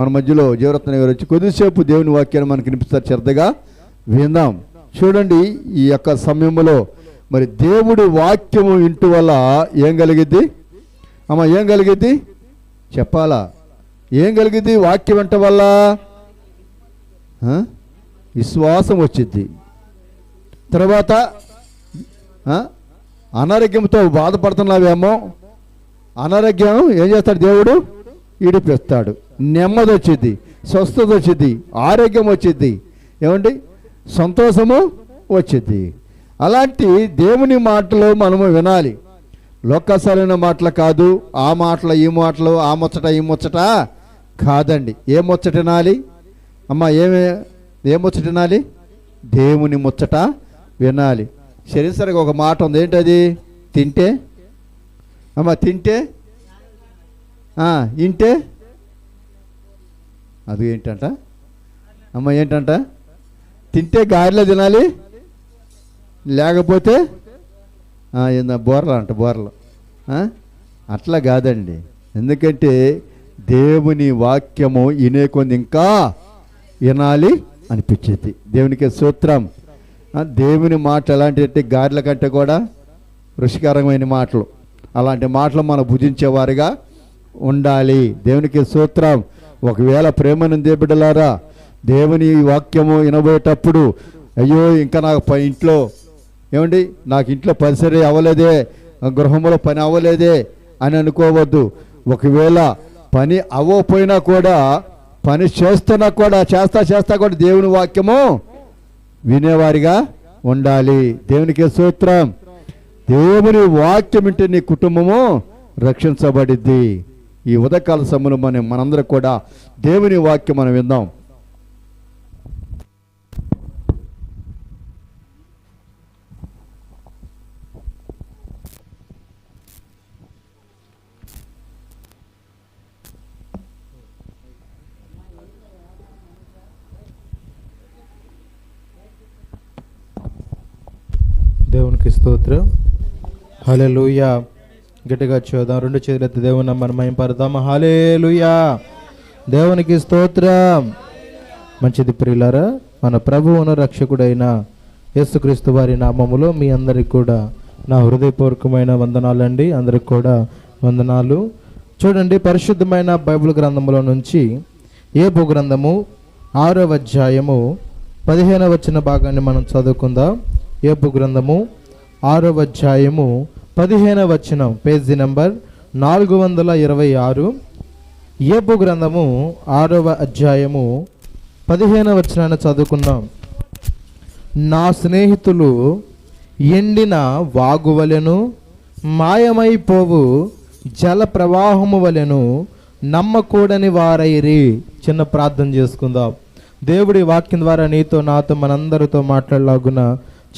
మన మధ్యలో జీవరత్న గారు వచ్చి కొద్దిసేపు దేవుని వాక్యాన్ని మనకు వినిపిస్తారు, శ్రద్ధగా విందాం. చూడండి, ఈ యొక్క సమయంలో మరి దేవుడి వాక్యము వింటూ వల్ల ఏం కలిగిద్ది అమ్మ? ఏం కలిగిద్ది చెప్పాలా? ఏం కలిగిద్ది? వాక్యం వింట వల్ల విశ్వాసం వచ్చిద్ది. తర్వాత అనారోగ్యంతో బాధపడుతున్నావేమో, అనారోగ్యం ఏం చేస్తాడు? దేవుడు ఈడిపిస్తాడు. నెమ్మది వచ్చింది, స్వస్థత వచ్చింది, ఆరోగ్యం వచ్చింది, ఏమండి సంతోషము వచ్చింది. అలాంటి దేవుని మాటలు మనము వినాలి. లోకసరైన మాటలు కాదు, ఆ మాటలు ఈ మాటలు, ఆ ముచ్చట ఈ ముచ్చట కాదండి. ఏ ముచ్చట వినాలి అమ్మ? ఏ ముచ్చట వినాలి? దేవుని ముచ్చట వినాలి. సరిసరిగా ఒక మాట ఉంది, ఏంటది? తింటే అమ్మ, తింటే ఇంటే అది ఏంటంట అమ్మ? ఏంటంట? తింటే గారెలో తినాలి, లేకపోతే బోర్లు అంట, బోర్లు. అట్లా కాదండి. ఎందుకంటే దేవుని వాక్యము వినే కొంది ఇంకా వినాలి అనిపించేది. దేవునికి స్తోత్రం. దేవుని మాటలు ఎలాంటి గారెల కంటే కూడా రుచికరమైన మాటలు. అలాంటి మాటలు మనం భుజించేవారుగా ఉండాలి. దేవునికి స్తోత్రం. ఒకవేళ ప్రేమను బిడ్డలారా, దేవుని వాక్యము వినబోయేటప్పుడు అయ్యో ఇంకా నాకు ఇంట్లో ఏమండి, నాకు ఇంట్లో పరిసరి అవ్వలేదే, గృహంలో పని అవ్వలేదే అని అనుకోవద్దు. ఒకవేళ పని అవ్వకపోయినా కూడా, పని చేస్తున్నా కూడా, చేస్తా కూడా దేవుని వాక్యము వినేవారిగా ఉండాలి. దేవునికి స్తోత్రం. దేవుని వాక్యం వింటే నీ కుటుంబము రక్షించబడిద్ది. ఈ ఉదయకాల సమయంలో మనందరం కూడా దేవుని వాక్యం మనం విందాం. దేవునికి స్తోత్రం. హల్లెలూయా. గట్టిగా చూద్దాం. రెండు చేతులెత్తి దేవుని మనం మహిమపడదాం. హల్లెలూయా. దేవునికి స్తోత్రం. మంచిది ప్రియులారా, మన ప్రభువును రక్షకుడైన యేసుక్రీస్తు వారి నామములో మీ అందరికి కూడా నా హృదయపూర్వకమైన వందనాలండి. అందరికి కూడా వందనాలు. చూడండి, పరిశుద్ధమైన బైబిల్ గ్రంథములో నుంచి యోబు గ్రంథము 6వ అధ్యాయము 15వ వచన భాగాన్ని మనం చదువుకుందాం. యోబు గ్రంథము 6వ అధ్యాయము 15వ వచనం, పేజీ నంబర్ 426. యోబు గ్రంథము 6వ అధ్యాయము 15వ వచనాన్ని చదువుకుందాం. నా స్నేహితులు ఎండిన వాగువలెను, మాయమైపోవు జల ప్రవాహము వలెను నమ్మకూడని వారైరి. చిన్న ప్రార్థన చేసుకుందాం. దేవుడి వాక్యం ద్వారా నీతో నాతో మనందరితో మాట్లాడలాగున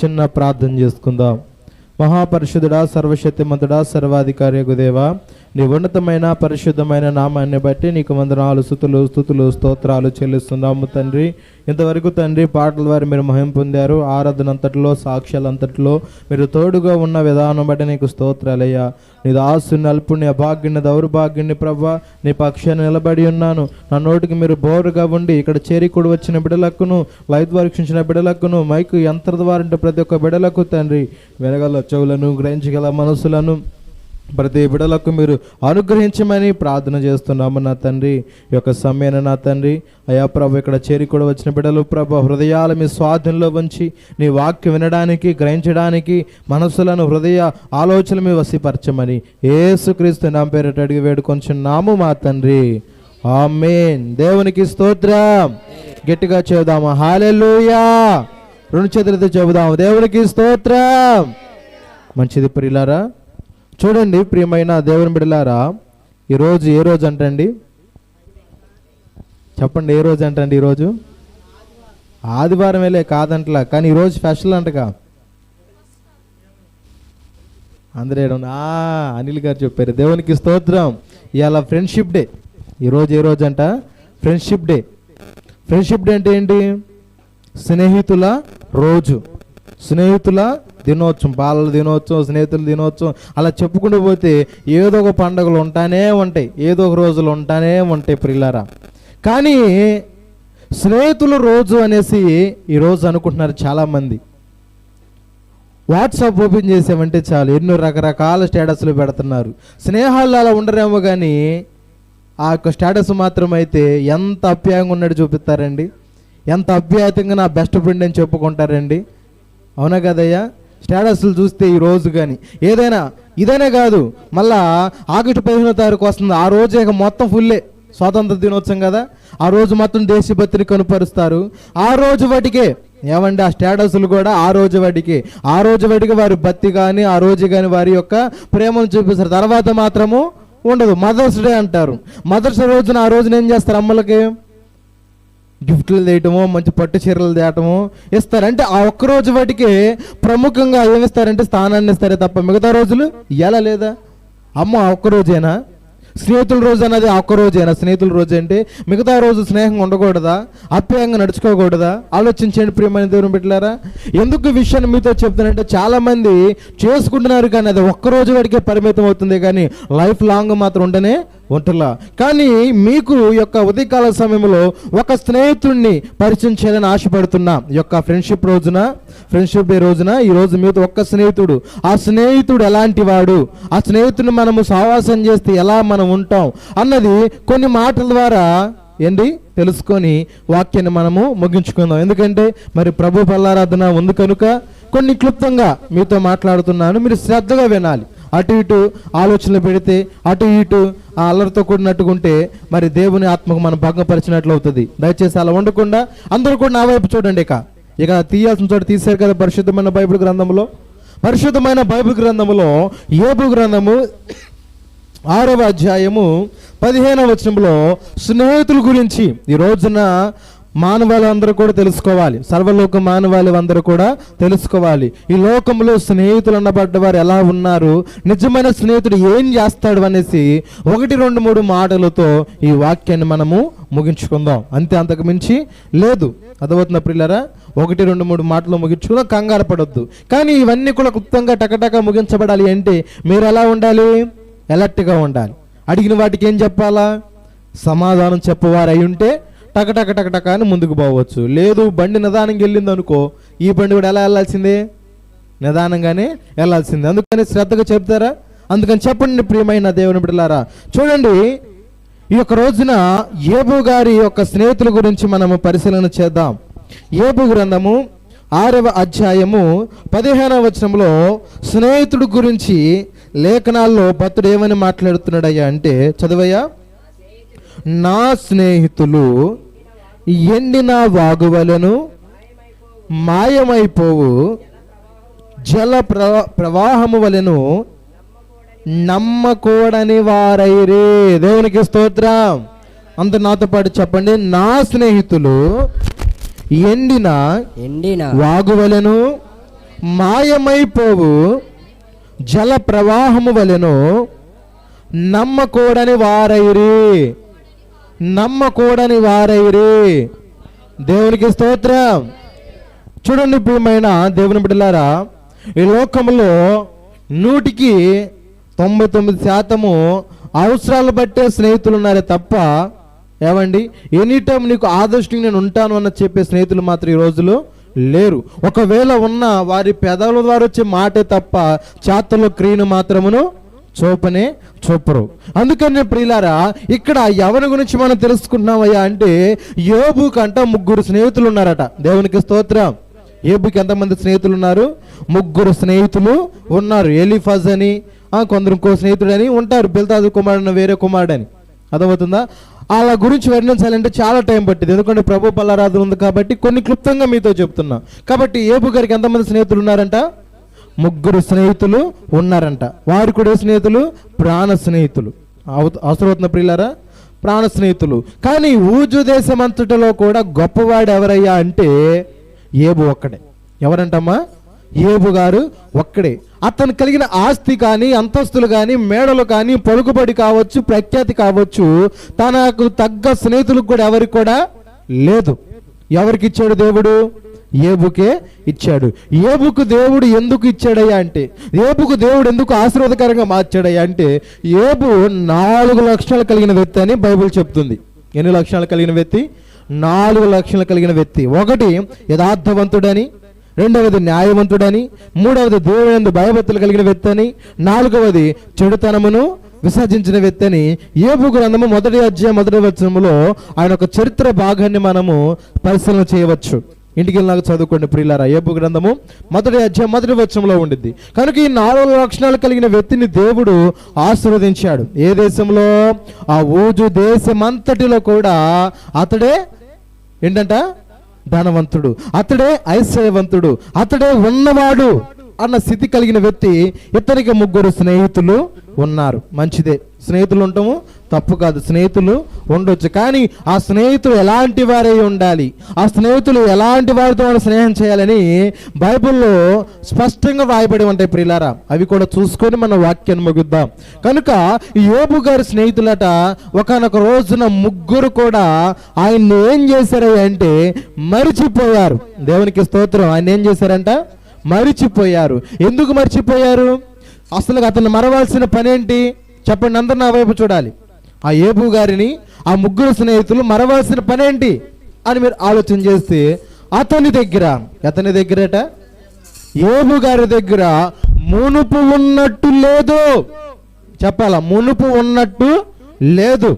చిన్న ప్రార్థన చేసుకుందాం. మహాపరిశుద్ధుడా, సర్వశక్తిమంతుడా, సర్వాధికారి గుదేవా, నీ ఉన్నతమైన పరిశుద్ధమైన నామాన్ని బట్టి నీకు వందనాలు, స్తుతులు స్తోత్రాలు చెల్లిస్తున్నాము తండ్రి. ఇంతవరకు తండ్రి పాటల ద్వారా మీరు మహిమ పొందారు. ఆరాధన అంతటిలో, సాక్ష్యాలంతటిలో మీరు తోడుగా ఉన్న విధానం బట్టి నీకు స్తోత్రాలయ్యా. నీ దాసుని అల్పుని, అభాగ్యుని, దౌర్భాగ్యుని ప్రభా, నీ పక్షాన్ని నిలబడి ఉన్నాను. నా నోటికి మీరు బోరుగా ఉండి ఇక్కడ చేరికూడి వచ్చిన బిడలకును, లైట్ వీక్షించిన బిడలకును, మైకు యంత్ర ద్వారా ప్రతి ఒక్క బిడలకు తండ్రి వినగల చెవులను, గ్రహించగల మనసులను ప్రతి బిడలకు మీరు అనుగ్రహించమని ప్రార్థన చేస్తున్నాము నా తండ్రి. ఈ యొక్క సమయాన్ని నా తండ్రి అయా ప్రభు, ఇక్కడ చేరి కూడా వచ్చిన బిడ్డలు ప్రభు హృదయాల మీ స్వాధీనంలో ఉంచి నీ వాక్యం వినడానికి, గ్రహించడానికి మనసులను, హృదయ ఆలోచనలు మీ వశపరచమని యేసుక్రీస్తు నామమున పేరిట అడిగి వేడుకొంచున్నాము మా తండ్రి. ఆమేన్. దేవునికి స్తోత్రం. గట్టిగా చెబుదాము హల్లెలూయా. రెండు చేతులతో చెబుదాము దేవునికి స్తోత్రం. మంచిది ప్రియులారా. చూడండి ప్రియమైన దేవుని బిడ్డలారా, ఈరోజు ఏ రోజు అంటండి? చెప్పండి, ఏ రోజు అంటండి? ఈరోజు ఆదివారం వెళ్ళే కాదంటలా, కానీ ఈరోజు స్పెషల్ అంటగా. అందరూ అనిల్ గారు చెప్పారు. దేవునికి స్తోత్రం. ఇవాళ ఫ్రెండ్షిప్ డే. ఈరోజు ఏ రోజు అంట? Friendship day. ఫ్రెండ్షిప్ డే అంటే ఏంటి? స్నేహితుల రోజు, స్నేహితుల దినోత్సవం, బాలల దినోత్సవం, స్నేహితుల దినోత్సవం, అలా చెప్పుకుంటూ పోతే ఏదో ఒక పండుగలు ఉంటానే ఉంటాయి, ఏదో ఒక రోజులు ఉంటానే ఉంటాయి ప్రియులారా. కానీ స్నేహితుల రోజు అనేసి ఈరోజు అనుకుంటున్నారు చాలామంది. వాట్సాప్ ఓపెన్ చేసామంటే చాలు ఎన్నో రకరకాల స్టేటస్లు పెడుతున్నారు. స్నేహాలు అలా ఉండరేమో కానీ ఆ యొక్క స్టేటస్ మాత్రం అయితే ఎంత అప్యాయంగా ఉన్నట్టు చూపిస్తారండి, ఎంత అభ్యాతంగా నా బెస్ట్ ఫ్రెండ్ అని చెప్పుకుంటారండి. అవునా కదయ్యా? స్టేటస్లు చూస్తే ఈ రోజు కానీ ఇదైనా కాదు, మళ్ళా ఆగస్టు 15వ తారీఖు వస్తుంది. ఆ రోజు ఇక మొత్తం ఫుల్లే స్వాతంత్ర దినోత్సవం కదా, ఆ రోజు మొత్తం దేశభక్తిని కనుపరుస్తారు. ఆ రోజు వాటికే ఏమండి ఆ స్టేటస్లు కూడా ఆ రోజు వాటికి వారి భక్తి కానీ ఆ రోజు కానీ వారి యొక్క ప్రేమను చూపిస్తారు. తర్వాత మాత్రము ఉండదు. మదర్స్ డే అంటారు. మదర్స్ డే రోజున ఆ రోజున ఏం చేస్తారు? అమ్మలకి గిఫ్ట్లు తేయటము, మంచి పట్టు చీరలు తేయటము ఇస్తారు. అంటే ఆ ఒక్కరోజు వాటికి ప్రముఖంగా ఏమిస్తారంటే స్థానాన్ని ఇస్తారే తప్ప మిగతా రోజులు ఎలా లేదా? అమ్మ ఆ ఒక్కరోజేనా? స్నేహితుల రోజు అన్నది ఆ ఒక్కరోజేనా? స్నేహితుల రోజు అంటే మిగతా రోజు స్నేహంగా ఉండకూడదా? అప్యాయంగా నడుచుకోకూడదా? ఆలోచించండి ప్రియమైన దేవుని బిడ్డలారా. ఎందుకు ఈ విషయాన్ని మీతో చెప్తానంటే చాలామంది చేసుకుంటున్నారు కానీ అది ఒక్కరోజు వాడికే పరిమితం అవుతుంది కానీ లైఫ్ లాంగ్ మాత్రం ఉండనే ఉంటలా. కానీ మీకు యొక్క ఉదయకాల సమయంలో ఒక స్నేహితుడిని పరిచయం చేయాలని ఆశపడుతున్నా. ఈ యొక్క ఫ్రెండ్షిప్ డే రోజున ఈరోజు మీతో ఒక్క స్నేహితుడు, ఆ స్నేహితుడు ఎలాంటి వాడు, ఆ స్నేహితుడిని మనము సహవాసం చేస్తే ఎలా మనం ఉంటాం అన్నది కొన్ని మాటల ద్వారా తెలుసుకొని వాక్యాన్ని మనము ముగించుకుందాం. ఎందుకంటే మరి ప్రభు బల్లారాధన ఉంది కనుక కొన్ని క్లుప్తంగా మీతో మాట్లాడుతున్నాను. మీరు శ్రద్ధగా వినాలి. అటు ఇటు ఆలోచనలు పెడితే అటు ఇటు ఆ అల్లరితో కూడినట్టుకుంటే మరి దేవుని ఆత్మకు మనం భంగపరిచినట్లు అవుతుంది. దయచేసి అలా ఉండకుండా అందరూ కూడా నా వైపు చూడండి. ఇక తీయాల్సిన చోట తీశారు కదా పరిశుద్ధమైన బైబిల్ గ్రంథములో యోబు గ్రంథము 6వ అధ్యాయము 15వ వచనంలో స్నేహితుల గురించి ఈ రోజున మానవాళి అందరూ కూడా తెలుసుకోవాలి. సర్వలోక మానవాళి అందరూ కూడా తెలుసుకోవాలి. ఈ లోకంలో స్నేహితులు అన్నబడ్డవారు ఎలా ఉన్నారు, నిజమైన స్నేహితుడు ఏం చేస్తాడు అనేసి 1, 2, 3 మాటలతో ఈ వాక్యాన్ని మనము ముగించుకుందాం. అంతకు మించి లేదు. అర్థమవుతున్న ప్రియులారా? 1, 2, 3 మాటలు ముగించుకుందాం. కంగారు పడొద్దు. కానీ ఇవన్నీ కూడా క్లుప్తంగా టకటక ముగించబడాలి అంటే మీరు ఎలా ఉండాలి? ఎలర్ట్గా ఉండాలి. అడిగిన వాటికి ఏం చెప్పాలా? సమాధానం చెప్పవారు అయి ఉంటే టకటక అని ముందుకు పోవచ్చు. లేదు బండి నిదానంగా వెళ్ళింది అనుకో, ఈ బండి కూడా ఎలా వెళ్ళాల్సిందే? నిదానంగానే వెళ్ళాల్సిందే. అందుకని శ్రద్ధగా చెప్తారా? అందుకని చెప్పండి ప్రియమైన దేవుని బిడ్డలారా. చూడండి, ఈ యొక్క రోజున యోబు గారి యొక్క స్నేహితుల గురించి మనము పరిశీలన చేద్దాం. యోబు గ్రంథము 6వ అధ్యాయము 15వ వచనంలో స్నేహితుడు గురించి లేఖనాల్లో భక్తుడు ఏమని మాట్లాడుతున్నాడయ్యా అంటే, చదువయ్యా. నా స్నేహితులు ఎండిన వాగువలను మాయమైపోవు, జల ప్రవాహము వలెను నమ్మకూడని వారైరే. దేవునికి స్తోత్రం. అంత నాతో పాటు చెప్పండి. నా స్నేహితులు ఎండిన వాగువలను మాయమైపోవు, జల ప్రవాహము వలెను నమ్మకూడని వారైరి. దేవునికి స్తోత్రం. చూడండి ప్రియమైన దేవుని బిడ్డలారా, ఈ లోకంలో 100కి 99% అవసరాలు బట్టే స్నేహితులు ఉన్నారే తప్ప ఏమండి ఎనీ టైం నీకు ఆదర్శంగా నేను ఉంటాను అన్న చెప్పే స్నేహితులు మాత్రం ఈ రోజులో లేరు. ఒకవేళ ఉన్న వారి పెదాల ద్వారా వచ్చే మాటే తప్ప చేతల్లో క్రియను మాత్రమును చూపరు. అందుకనే ప్రియులారా, ఇక్కడ ఎవరి గురించి మనం తెలుసుకుంటున్నామయ్యా అంటే యోబు కంట 3 స్నేహితులు ఉన్నారట. దేవునికి స్తోత్రం. యోబుకి ఎంతమంది స్నేహితులు ఉన్నారు? 3 స్నేహితులు ఉన్నారు. ఎలీఫజ్ అని, కొందరు ఇంకో స్నేహితుడు అని ఉంటారు. బిల్దాదు కుమారుడు వేరే కుమారుడు అని. అర్థమవుతుందా? అలా గురించి వర్ణించాలంటే చాలా టైం పట్టింది. ఎందుకంటే ప్రభు బల్లారాధన ఉంది కాబట్టి కొన్ని క్లుప్తంగా మీతో చెప్తున్నా. కాబట్టి యోబు గారికి ఎంతమంది స్నేహితులు ఉన్నారంట? 3 స్నేహితులు ఉన్నారంట. వారు కూడా స్నేహితులు, ప్రాణ స్నేహితులు. అవసరవుతున్న ప్రియులారా, ప్రాణ స్నేహితులు. కానీ ఊజు దేశమంతటిలో కూడా గొప్పవాడు ఎవరయ్యా అంటే యోబు ఒక్కడే. ఎవరంటమ్మా? యోబు గారు ఒక్కడే. అతను కలిగిన ఆస్తి కానీ, అంతస్తులు కానీ, మేడలు కానీ, పలుకుబడి కావచ్చు, ప్రఖ్యాతి కావచ్చు, తనకు తగ్గ స్నేహితులకు కూడా ఎవరికి కూడా లేదు. ఎవరికి ఇచ్చాడు దేవుడు? యోబుకే ఇచ్చాడు. యోబుకు దేవుడు ఎందుకు ఇచ్చాడయ్యా అంటే, యోబుకు దేవుడు ఎందుకు ఆశీర్వాదకరంగా మార్చాడయ్యా అంటే, యోబు 4 లక్షలు కలిగిన వ్యక్తి అని బైబిల్ చెప్తుంది. ఎన్ని లక్షణాలు కలిగిన వ్యక్తి? 4 లక్షణాలు కలిగిన వ్యక్తి. ఒకటి యథార్థవంతుడని, రెండవది న్యాయవంతుడని, మూడవది దేవుని యందు భయభక్తులు కలిగిన వ్యక్తి అని, నాలుగవది చెడుతనమును విసర్జించిన వ్యక్తి అని యోబు గ్రంథము 1వ అధ్యాయం 1వ వచనములో ఆయన ఒక చరిత్ర భాగాన్ని మనము పరిశీలన చేయవచ్చు. ఇంటికి వెళ్ళినాక చదువుకోండి ప్రియులారా. యోబు గ్రంథము 1వ అధ్యాయం 1వ వచనంలో ఉండిద్ది. కనుక ఈ 4 లక్షణాలు కలిగిన వ్యక్తిని దేవుడు ఆశీర్వదించాడు. ఏ దేశంలో? ఆ ఊజు దేశమంతటిలో కూడా అతడే ఏంటంట? ధనవంతుడు, అతడే ఐశ్వర్యవంతుడు, అతడే ఉన్నవాడు అన్న స్థితి కలిగిన వ్యక్తి. ఇతనికి 3 స్నేహితులు ఉన్నారు. మంచిదే, స్నేహితులు ఉండటము తప్పు కాదు, స్నేహితులు ఉండొచ్చు. కానీ ఆ స్నేహితులు ఎలాంటి వారై ఉండాలి, ఆ స్నేహితులు ఎలాంటి వారితో స్నేహం చేయాలని బైబిల్లో స్పష్టంగా రాయబడి ఉంటాయి ప్రియులారా. అవి కూడా చూసుకొని మన వాక్యాన్ని ముగిద్దాం. కనుక ఈ యోబు గారి స్నేహితులట ఒకానొక రోజున 3 కూడా ఆయన్ని ఏం చేశారు అంటే మరిచిపోయారు. దేవునికి స్తోత్రం. ఆయన ఏం చేశారంట? మరిచిపోయారు. ఎందుకు మరిచిపోయారు? అసలు అతను మరవాల్సిన పనేంటి చెప్పండి? అందరు నా వైపు చూడాలి. ఆ యోబు గారిని ఆ 3 స్నేహితులు మరవాల్సిన పనేంటి అని మీరు ఆలోచన చేస్తే అతని దగ్గరట యోబు గారి దగ్గర మునుపు ఉన్నట్టు లేదు. చెప్పాలా? మునుపు ఉన్నట్టు లేదు.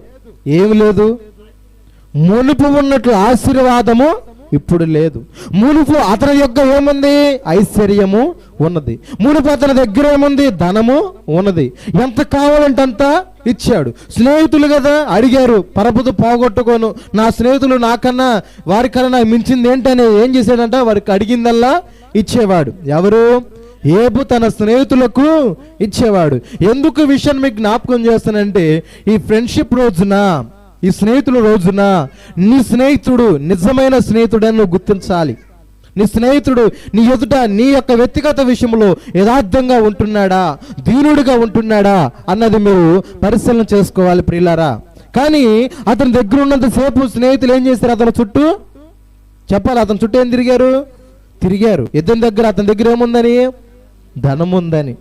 ఏమి లేదు? మునుపు ఉన్నట్టు ఆశీర్వాదము ఇప్పుడు లేదు. మునుపు అతని యొక్క ఏముంది? ఐశ్వర్యము ఉన్నది. మునుపు అతని దగ్గర ఏముంది? ధనము ఉన్నది. ఎంత కావాలంటే అంత ఇచ్చాడు. స్నేహితులు కదా అడిగారు, పరపతి పోగొట్టుకోను, నా స్నేహితులు నాకన్నా వారికన్నా నాకు మించింది ఏంటని ఏం చేశాడంట? వారికి అడిగిందల్లా ఇచ్చేవాడు. ఎవరు? యోబు తన స్నేహితులకు ఇచ్చేవాడు. ఎందుకు విషయం మీకు జ్ఞాపకం చేస్తానంటే ఈ ఫ్రెండ్షిప్ రోజున, ఈ స్నేహితుల రోజున నీ స్నేహితుడు నిజమైన స్నేహితుడని నువ్వు గుర్తించాలి. నీ స్నేహితుడు నీ ఎదుట నీ యొక్క వ్యక్తిగత విషయంలో యథార్థంగా ఉంటున్నాడా, దీనుడిగా ఉంటున్నాడా అన్నది మీరు పరిశీలన చేసుకోవాలి ప్రియులారా. కానీ అతని దగ్గర ఉన్నంతసేపు స్నేహితులు ఏం చేశారు? అతని చుట్టూ చెప్పాలి, అతని చుట్టూ ఏం తిరిగారు. ఇతని దగ్గర, అతని దగ్గర ఏముందని? ధనం ఉందని.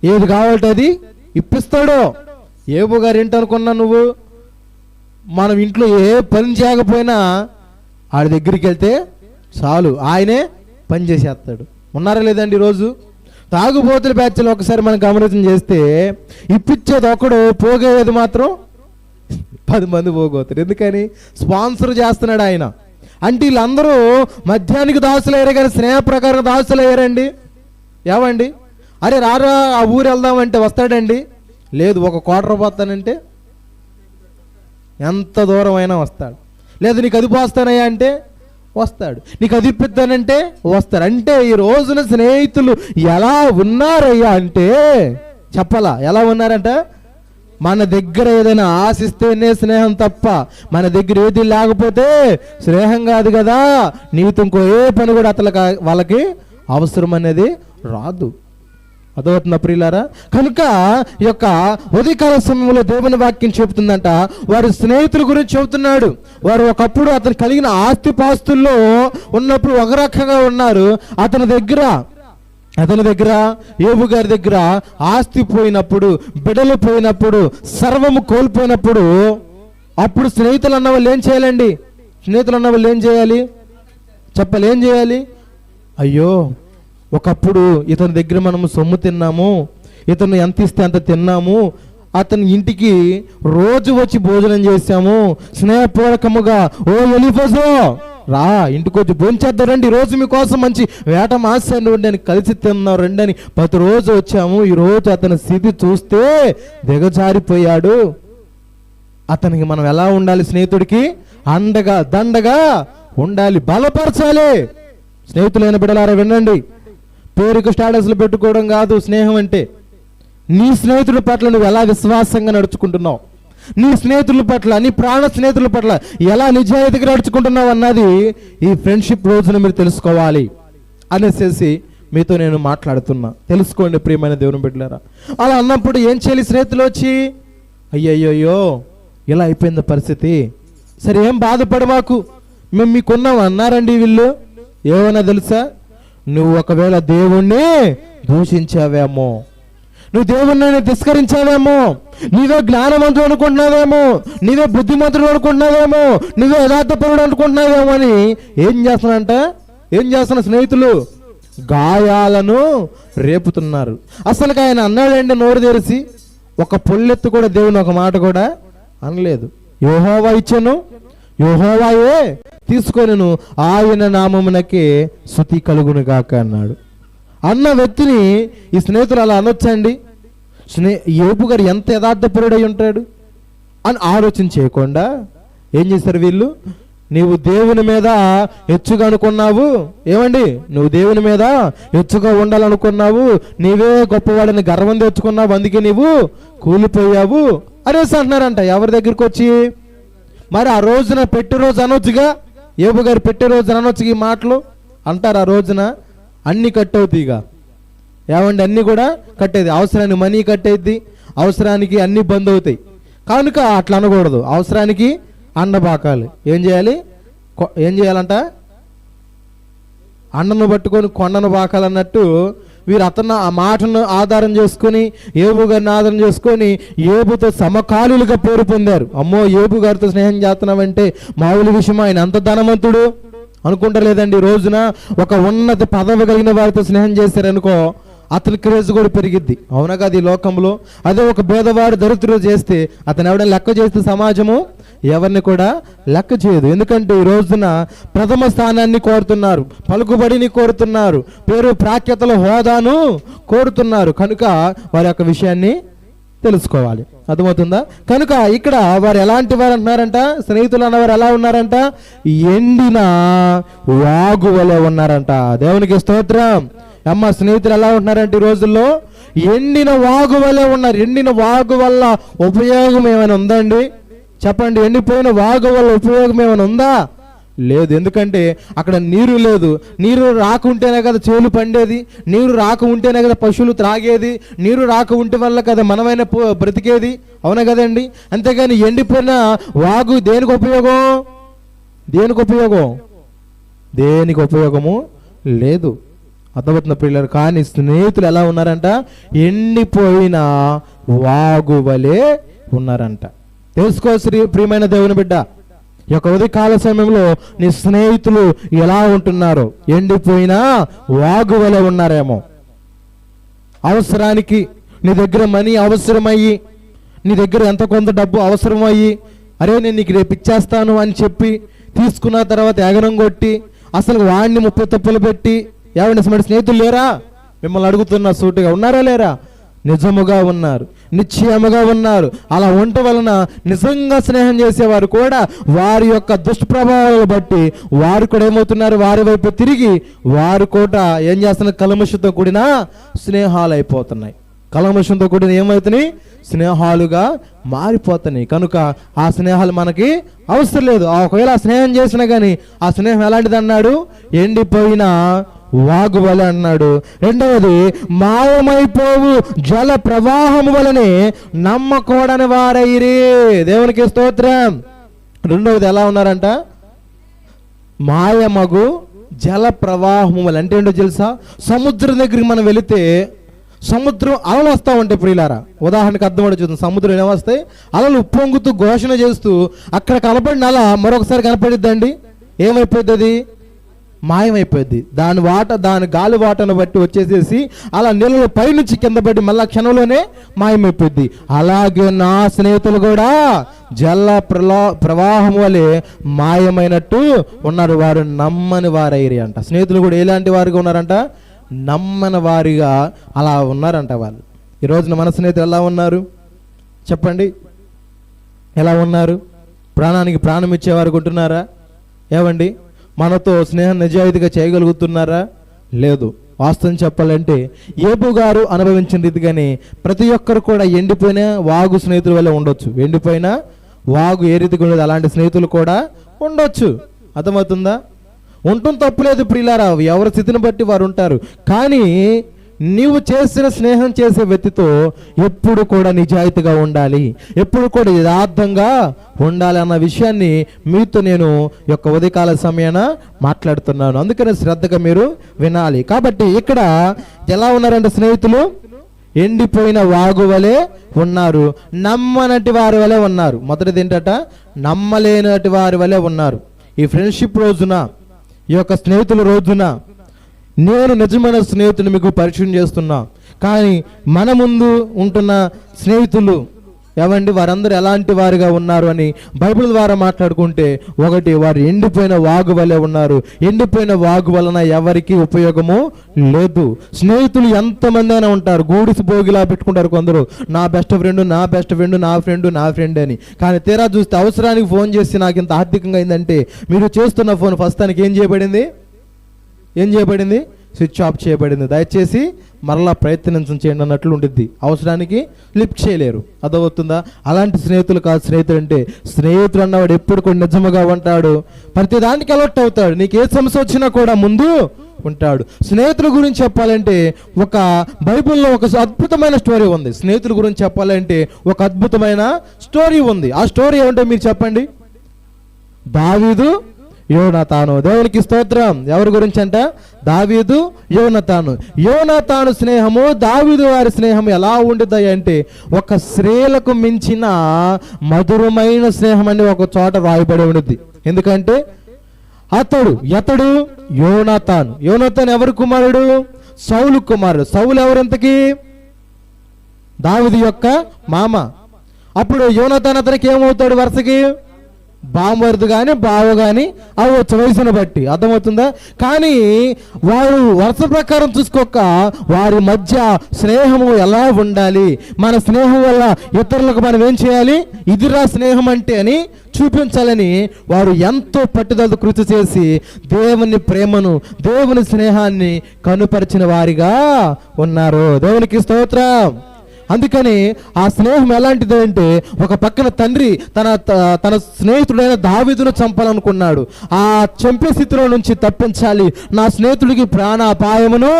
ఏది కావాలంటే అది ఇప్పిస్తాడో. యోబు గారు ఏంటనుకున్నా నువ్వు? మనం ఇంట్లో ఏ పని చేయకపోయినా ఆడి దగ్గరికి వెళ్తే చాలు, ఆయనే పని చేసేస్తాడు. ఉన్నారా లేదండి? ఈరోజు తాగుబోతుల బ్యాచ్లో ఒకసారి మనం గమనించం చేస్తే ఇప్పించేది ఒకడు, పోగేది మాత్రం 10 మంది పోగోతారు. ఎందుకని? స్పాన్సర్ చేస్తున్నాడు ఆయన. అంటే వీళ్ళందరూ మద్యానికి దాసులయ్యారు కానీ స్నేహ ప్రకారం దాసులయ్యారండి. ఏమండి? అరే రారా ఆ ఊరు వెళ్దామంటే వస్తాడండి? లేదు. ఒక క్వార్టర్ పోతానంటే ఎంత దూరం అయినా వస్తాడు. లేదు నీకు అది పోస్తానయ్యా అంటే వస్తాడు, నీకు అది ఇప్పిస్తానంటే వస్తాడు. అంటే ఈ రోజున స్నేహితులు ఎలా ఉన్నారయ్యా అంటే చెప్పాలా? ఎలా ఉన్నారంట? మన దగ్గర ఏదైనా ఆశిస్తేనే స్నేహం తప్ప మన దగ్గర ఏది లేకపోతే స్నేహం కాదు కదా. నీతో ఇంకో ఏ పని కూడా వాళ్ళకి అవసరం అనేది రాదు. అదవుతున్న ప్రియులారా. కనుక ఈ యొక్క ఉదయకాల సమయంలో దేవుని వాక్యం చెబుతుందంట, వారి స్నేహితుల గురించి చెబుతున్నాడు. వారు ఒకప్పుడు అతను కలిగిన ఆస్తిపాస్తుల్లో ఉన్నప్పుడు ఒక రకంగా ఉన్నారు. అతని దగ్గర యోబు గారి దగ్గర ఆస్తి పోయినప్పుడు, బిడ్డలు పోయినప్పుడు, సర్వము కోల్పోయినప్పుడు అప్పుడు స్నేహితులు అన్న వాళ్ళు ఏం చేయాలండి? స్నేహితులు అన్న వాళ్ళు ఏం చేయాలి? చెప్పాలి, ఏం చేయాలి? అయ్యో ఒకప్పుడు ఇతని దగ్గర మనము సొమ్ము తిన్నాము, ఇతను ఎంత ఇస్తే అంత తిన్నాము, అతని ఇంటికి రోజు వచ్చి భోజనం చేశాము స్నేహపూర్వకముగా. ఓ ఎలిఫజో రా, ఇంటికి వచ్చి భోంచేద్దాం రండి, రోజు మీకోసం మంచి వేట మాసాన్ని వండి కలిసి తిన్నాం రండి అని ప్రతిరోజు వచ్చాము. ఈరోజు అతని స్థితి చూస్తే దిగజారిపోయాడు. అతనికి మనం ఎలా ఉండాలి? స్నేహితుడికి అండగా దండగా ఉండాలి, బలపరచాలి. స్నేహితులైన బిడ్డలారా వినండి, పేరుకు స్టేటస్లు పెట్టుకోవడం కాదు స్నేహం అంటే. నీ స్నేహితుల పట్ల నువ్వు ఎలా విశ్వాసంగా నడుచుకుంటున్నావు, నీ స్నేహితుల పట్ల, నీ ప్రాణ స్నేహితుల పట్ల ఎలా నిజాయితీగా నడుచుకుంటున్నావు అన్నది ఈ ఫ్రెండ్షిప్ రోజున మీరు తెలుసుకోవాలి అనేసి మీతో నేను మాట్లాడుతున్నా. తెలుసుకోండి ప్రియమైన దేవుని బిడ్డలారా. అలా అన్నప్పుడు ఏం చేయాలి? స్నేహితులు వచ్చి అయ్యయ్యో ఇలా అయిపోయింది పరిస్థితి, సరే ఏం బాధపడమాకు, మేము మీకున్నాం అన్నారండి వీళ్ళు. ఏమన్నా తెలుసా? నువ్వు ఒకవేళ దేవుణ్ణి దూషించావేమో, నువ్వు దేవుణ్ణి తిరస్కరించావేమో, నీవే జ్ఞానవంతుడు అనుకుంటున్నావేమో, నీవే బుద్ధిమంతుడు అనుకుంటున్నావేమో, నువ్వే యథార్థపరుడు అనుకుంటున్నావేమో అని ఏం చేస్తున్న స్నేహితులు గాయాలను రేపుతున్నారు. అసలు ఆయన అన్నాడండి నోరు తెరిచి, ఒక పొల్లెత్తు కూడా దేవుని ఒక మాట కూడా అనలేదు. యెహోవా ఇచ్చెను, యెహోవాయే తీసుకొనెను, ఆయన నామమునకే స్తుతి కలుగును గాక అన్నాడు. అన్న వ్యక్తిని ఈ స్నేహితులు అలా అనొచ్చండి? యోబు గారు ఎంత యథార్థపరుడై ఉంటాడు అని ఆలోచన చేయకుండా ఏం చేశారు వీళ్ళు? నీవు దేవుని మీద హెచ్చుగా అనుకున్నావు, ఏమండి, నువ్వు దేవుని మీద హెచ్చుగా ఉండాలనుకున్నావు, నీవే గొప్పవాడని గర్వం తెచ్చుకున్నావు, అందుకే నీవు కూలిపోయావు అనేసి అంటున్నారంట. ఎవరి దగ్గరికి వచ్చి? మరి ఆ రోజున పెట్టెరోజు అనొచ్చుగా, యోబు గారు పెట్టెరోజు అనొచ్చుగా ఈ మాటలు అంటారు. ఆ రోజున అన్ని కట్ అవుతాయిగా, ఏమండి, అన్నీ కూడా కట్టేది. అవసరానికి మనీ కట్టేది, అవసరానికి అన్ని బంద్ అవుతాయి. కనుక అట్లా అనకూడదు. అవసరానికి అండబాకాలి. ఏం చేయాలంట? అండను పట్టుకొని కొండను బాకాలన్నట్టు వీరు అతను ఆ మాటను ఆధారం చేసుకొని, యోబు గారిని ఆధారం చేసుకొని యోబుతో సమకాలీలుగా పేరు పొందారు. అమ్మో, యోబు గారితో స్నేహం చేస్తున్నామంటే మామూలు విషయం, ఆయన అంత ధనవంతుడు అనుకుంటారు లేదండి. రోజున ఒక ఉన్నత పదవి కలిగిన వారితో స్నేహం చేశారనుకో, అతని క్రేజ్ కూడా పెరిగిద్ది. అవునా కాదు? ఈ లోకంలో అదే ఒక పేదవాడు దరిద్రుడు చేస్తే అతను ఎవడైనా లెక్క చేస్తే సమాజము ఎవరిని కూడా లెక్క చేయదు. ఎందుకంటే ఈ రోజున ప్రథమ స్థానాన్ని కోరుతున్నారు, పలుకుబడిని కోరుతున్నారు, పేరు ప్రాఖ్యాతల హోదాను కోరుతున్నారు. కనుక వారి యొక్క విషయాన్ని తెలుసుకోవాలి. అర్థమవుతుందా? కనుక ఇక్కడ వారు ఎలాంటి వారు అంటున్నారంట? స్నేహితులు అన్నవారు ఎలా ఉన్నారంట? ఎండిన వాగు వలె ఉన్నారంట. దేవునికి స్తోత్రం. అమ్మ, స్నేహితులు ఎలా ఉంటున్నారంటే ఈ రోజుల్లో ఎండిన వాగు వలె ఉన్నారు. ఎండిన వాగు వల్ల ఉపయోగం ఏమైనా ఉందండి? చెప్పండి. ఎండిపోయిన వాగు వల్ల ఉపయోగం ఏమైనా ఉందా? లేదు. ఎందుకంటే అక్కడ నీరు లేదు. నీరు రాకుంటేనే కదా చేలు పండేది, నీరు రాక ఉంటేనే కదా పశువులు త్రాగేది, నీరు రాక ఉంటే వల్ల కదా మనమైన బ్రతికేది. అవునా కదండి? అంతేగాని ఎండిపోయిన వాగు దేనికి ఉపయోగం? దేనికి ఉపయోగము లేదు. అర్థమవుతున్న పిల్లలు. కానీ స్నేహితులు ఎలా ఉన్నారంట? ఎండిపోయిన వాగు వలె ఉన్నారంట. తెలుసుకో ప్రియమైన దేవుని బిడ్డ, ఈ యొక్క ఉదయకాల సమయంలో నీ స్నేహితులు ఎలా ఉంటున్నారో, ఎండిపోయిన వాగు వలె ఉన్నారేమో. అవసరానికి నీ దగ్గర మనీ అవసరమయ్యి, నీ దగ్గర ఎంత కొంత డబ్బు అవసరమయ్యి, అరే నేను నీకు రేపు ఇచ్చేస్తాను అని చెప్పి తీసుకున్న తర్వాత ఎగరం కొట్టి అసలు వాడిని 30 తప్పులు పెట్టి, ఏమండి మరి స్నేహితులు లేరా? మిమ్మల్ని అడుగుతున్న సూటిగా, ఉన్నారా లేరా? నిజముగా ఉన్నారు, నిశ్చయముగా ఉన్నారు. అలా ఉండటం వలన నిజంగా స్నేహం చేసేవారు కూడా వారి యొక్క దుష్ప్రభావాలను బట్టి వారు కూడా ఏమవుతున్నారు? వారి వైపు తిరిగి వారు కూడా ఏం చేస్తున్నారు? కల్మషంతో కూడిన స్నేహాలు అయిపోతున్నాయి. కల్మషంతో కూడిన ఏమవుతున్నాయి? స్నేహాలుగా మారిపోతున్నాయి. కనుక ఆ స్నేహాలు మనకి అవసరం లేదు. ఒకవేళ ఆ స్నేహం చేసినా కానీ ఆ స్నేహం ఎలాంటిది అన్నాడు? ఎండిపోయిన వాగు వలె అన్నాడు. రెండవది, మాయమైపోవు జల ప్రవాహము వలనే నమ్మకూడని వారైరి. దేవునికి స్తోత్రం. రెండవది ఎలా ఉన్నారంట? మాయమగు జల ప్రవాహము వలె. అంటే ఏంటో తెలుసా? సముద్రం దగ్గరికి మనం వెళితే సముద్రం అలలు వస్తూ ఉంటాయి ప్రియులారా. ఉదాహరణకు అర్థమవుతుంది. చూద్దాం. సముద్రం ఏమొస్తాయి? అలలు ఉప్పొంగుతూ ఘోషణ చేస్తూ అక్కడ కనపడిన అల మరొకసారి కనపడిద్దండి. ఏమైపోద్ది? అది మాయమైపోద్ది. దాని గాలి వాటను బట్టి వచ్చేసేసి అలా నీళ్ళలో పైనుంచి కింద పడి మళ్ళా క్షణంలోనే మాయమైపోద్ది. అలాగే నా స్నేహితులు కూడా జల ప్రవాహం వలె మాయమైనట్టు ఉన్నారు. వారు నమ్మని వారైరి అంట. స్నేహితులు కూడా ఎలాంటి వారిగా ఉన్నారంట? నమ్మని వారిగా అలా ఉన్నారంట వాళ్ళు. ఈ రోజున మన స్నేహితులు ఎలా ఉన్నారు చెప్పండి? ఎలా ఉన్నారు? ప్రాణానికి ప్రాణం ఇచ్చేవారు ఉంటున్నారా? ఏమండి, మనతో స్నేహం నిజాయితీగా చేయగలుగుతున్నారా? లేదు. వాస్తవం చెప్పాలంటే యోబు గారు అనుభవించిన రీతిగానే ప్రతి ఒక్కరు కూడా ఎండిపోయిన వాగు స్నేహితుల వల్ల ఉండొచ్చు. ఎండిపోయిన వాగు ఏ రీతిగా ఉండదు, అలాంటి స్నేహితులు కూడా ఉండొచ్చు. అర్థమవుతుందా? ఉండటం తప్పులేదు ప్రియులారా. ఎవరి స్థితిని బట్టి వారు ఉంటారు. కానీ నీవు చేసిన స్నేహం చేసే వ్యక్తితో ఎప్పుడు కూడా నిజాయితీగా ఉండాలి, ఎప్పుడు కూడా యథార్థంగా ఉండాలి అన్న విషయాన్ని మీతో నేను యొక్క ఉదయకాల సమయాన మాట్లాడుతున్నాను. అందుకని శ్రద్ధగా మీరు వినాలి. కాబట్టి ఇక్కడ ఎలా ఉన్నారంటే స్నేహితులు ఎండిపోయిన వాగు వలె ఉన్నారు, నమ్మనటి వారి వలె ఉన్నారు. మొదటిది ఏంటట? నమ్మలేనటి వారి వలె ఉన్నారు. ఈ ఫ్రెండ్షిప్ రోజున, ఈ యొక్క స్నేహితుల రోజున నేను నిజమైన స్నేహితుని మీకు పరిచయం చేస్తున్నా. కానీ మన ముందు ఉంటున్న స్నేహితులు ఏవండి, వారందరూ ఎలాంటి వారుగా ఉన్నారు అని బైబిల్ ద్వారా మాట్లాడుకుంటే, ఒకటి, వారు ఎండిపోయిన వాగు వలె ఉన్నారు. ఎండిపోయిన వాగు వలన ఎవరికి ఉపయోగము లేదు. స్నేహితులు ఎంతమంది అయినా ఉంటారు, గూడిసి భోగిలా పెట్టుకుంటారు కొందరు. నా బెస్ట్ ఫ్రెండ్, నా బెస్ట్ ఫ్రెండ్, నా ఫ్రెండ్, నా ఫ్రెండ్ అని. కానీ తీరా చూస్తే అవసరానికి ఫోన్ చేసి నాకు ఇంత ఆర్థికంగా అయిందంటే, మీరు చేస్తున్న ఫోన్ ఫస్ట్ దానికి ఏం చేయబడింది? స్విచ్ ఆఫ్ చేయబడింది. దయచేసి మరలా చేయండి అన్నట్లు ఉంటుంది. అవసరానికి లిఫ్ట్ చేయలేరు. అర్థమవుతుందా? అలాంటి స్నేహితులు కాదు స్నేహితుడు అంటే. స్నేహితుడు అన్నవాడు ఎప్పుడు కూడా నిజముగా ఉంటాడు, ప్రతిదానికి అలర్ట్ అవుతాడు, నీకు ఏ సమస్య వచ్చినా కూడా ముందు ఉంటాడు. స్నేహితుల గురించి చెప్పాలంటే ఒక బైబిల్లో ఒక అద్భుతమైన స్టోరీ ఉంది. స్నేహితుల గురించి చెప్పాలంటే ఒక అద్భుతమైన స్టోరీ ఉంది. ఆ స్టోరీ ఏమంటే మీరు చెప్పండి. దావీదు, యోనాతాను. దేవునికి స్తోత్రం. ఎవరి గురించి అంట? దావీదు, యోనాతాను. యోనాతాను స్నేహము, దావీదు వారి స్నేహం ఎలా ఉండిద్ది అంటే, ఒక స్త్రీలకు మించిన మధురమైన స్నేహం అని ఒక చోట రాయబడి ఉండిద్ది. ఎందుకంటే అతడు యోనాతాను. యోనాతాను ఎవరి కుమారుడు? సౌలు కుమారుడు. సౌలు ఎవరంతకి? దావీదు యొక్క మామ. అప్పుడు యోనాతాను అతనికి ఏమవుతాడు? వరుసకి బామర్దు కానీ బావ కానీ అవ్వచ్చు, వయసును బట్టి. అర్థమవుతుందా? కానీ వారు వరుస ప్రకారం చూసుకోక వారి మధ్య స్నేహము ఎలా ఉండాలి, మన స్నేహం వల్ల ఇతరులకు మనం ఏం చేయాలి, ఇదిరా స్నేహం అంటే అని చూపించాలని వారు ఎంతో పట్టుదల కృషి చేసి దేవుని ప్రేమను, దేవుని స్నేహాన్ని కనుపరిచిన వారిగా ఉన్నారు. దేవునికి స్తోత్రం. అందుకని ఆ స్నేహం ఎలాంటిది అంటే, ఒక పక్కన తండ్రి తన స్నేహితుడైన దావీదును చంపాలనుకున్నాడు. ఆ చంపే స్థితిలో నుంచి తప్పించాలి, నా స్నేహితుడికి ప్రాణాపాయమును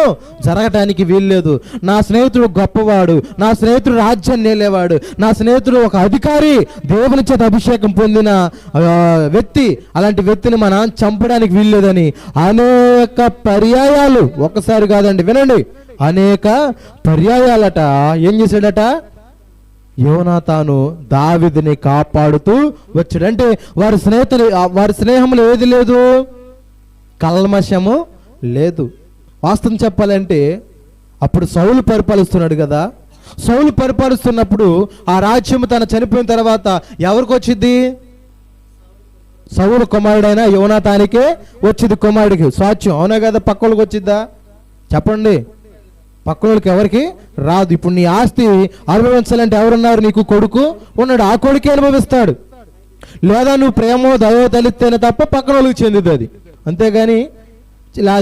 జరగటానికి వీల్లేదు, నా స్నేహితుడు గొప్పవాడు, నా స్నేహితుడు రాజ్యాన్ని నేలేవాడు, నా స్నేహితుడు ఒక అధికారి, దేవుని చేత అభిషేకం పొందిన వ్యక్తి, అలాంటి వ్యక్తిని మనం చంపడానికి వీల్లేదని అనేక పర్యాయాలు, ఒక్కసారి కాదండి, వినండి, అనేక పర్యాయాలట ఏం చేశాడట? యోనాతాను దావీదుని కాపాడుతూ వచ్చాడు. అంటే వారి స్నేహంలో ఏది లేదు? కల్మషము లేదు. వాస్తవం చెప్పాలంటే అప్పుడు సౌలు పరిపాలిస్తున్నాడు కదా. సౌలు పరిపాలిస్తున్నప్పుడు ఆ రాజ్యం తన చనిపోయిన తర్వాత ఎవరికి వచ్చింది? సౌలు కుమారుడైన యోనాతానికే వచ్చింది, కుమారుడికి స్వాచ్యం. అవునా కదా? పక్కలకు వచ్చిద్దా? చెప్పండి. పక్కనోళ్ళకి ఎవరికి రాదు. ఇప్పుడు నీ ఆస్తి అనుభవించాలంటే ఎవరున్నారు? నీకు కొడుకు ఉన్నాడు, ఆ కొడుకే అనుభవిస్తాడు. లేదా నువ్వు ప్రేమో దయో తలిస్తేనే తప్ప పక్కన వాళ్ళకి చెందుతుంది అది, అంతేగాని